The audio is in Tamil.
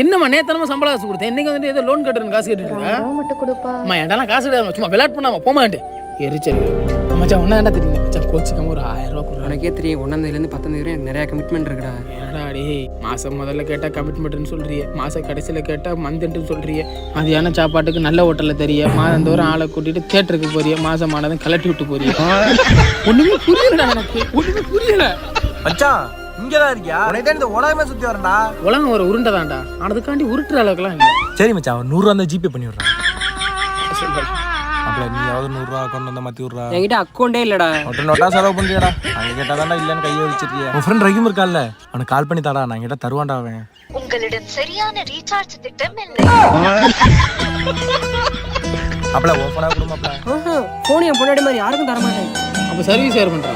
என்னம்மா நேத்தனமா சம்பளம் காசு கொடுத்தேன், இன்னைக்கு வந்துட்டு ஏதோ லோன் கட்டுறேன் காசு கேட்டுட்டு மட்டும் கொடுப்பா. அம்மா என்கிட்ட காசு கிடையாது, சும்மா விளையாட் பண்ணாம போமாட்டே எரிச்சல். மச்சான் ஒன்னா என்ன தெரியும் மச்சான், கோச்சிக்காம ஒரு 1000 ரூபா கொடுறாங்க. உனக்கே தெரியும் 1ஆம் 10ஆம் எனக்கு நிறைய கமிட்மெண்ட் இருக்குடா. ஏடா டே, மாசம் முதல்ல கேட்டா கமிட்மெண்ட்னு சொல்றிய, மாச கடைசியில கேட்டா மந்த்ன்னு சொல்றிய, மதியான சாப்பாட்டுக்கு நல்ல ஹோட்டல்ல தெரிய, மாதந்தோறும் ஆளை கூட்டிட்டு தியேட்டருக்கு போறிய, மாசமானதும் கலட்டி விட்டு போறிய. ஒண்ணுமே புரியலடா எனக்கு, ஒண்ணுமே புரியல. மச்சான் இங்கதான் இருக்கியா? உனக்கு தான் இந்த உலகமே சுத்தி வரேன்டா. உலகம் ஒரு உருண்டை தான்டா, ஆனதுக்காண்டி உருட்டுற அளவுக்குலாம் இல்லை. சரி மச்சான், ஒரு 100 ரூபா அந்த ஜிபே பண்ணி விடுறான். அப்பல நீயாவது 100 ரூபா அக்கௌண்ட் வந்தா மாத்தி விடுறா. என்கிட்ட அக்கௌண்டே இல்லடா. நோட்டா செலவு பண்றியடா. அங்க கேட்டாதான்டா இல்லன்னு கையை வச்சிருக்கிய. உன் ஃப்ரெண்ட் ரஹீம் இருக்கான்ல, அவனுக்கு கால் பண்ணி தாடா, நான் கிட்ட தருவான்டா அவன். உங்களிடம் சரியான ரீசார்ஜ் திட்டம் இல்லை. அப்பல ஓபனா கொடுமாப்ல. போன் என் பொண்டாடி மாதிரி யாருக்கும் தர மாட்டேன். அப்ப சர்வீஸ் யார் பண்றா?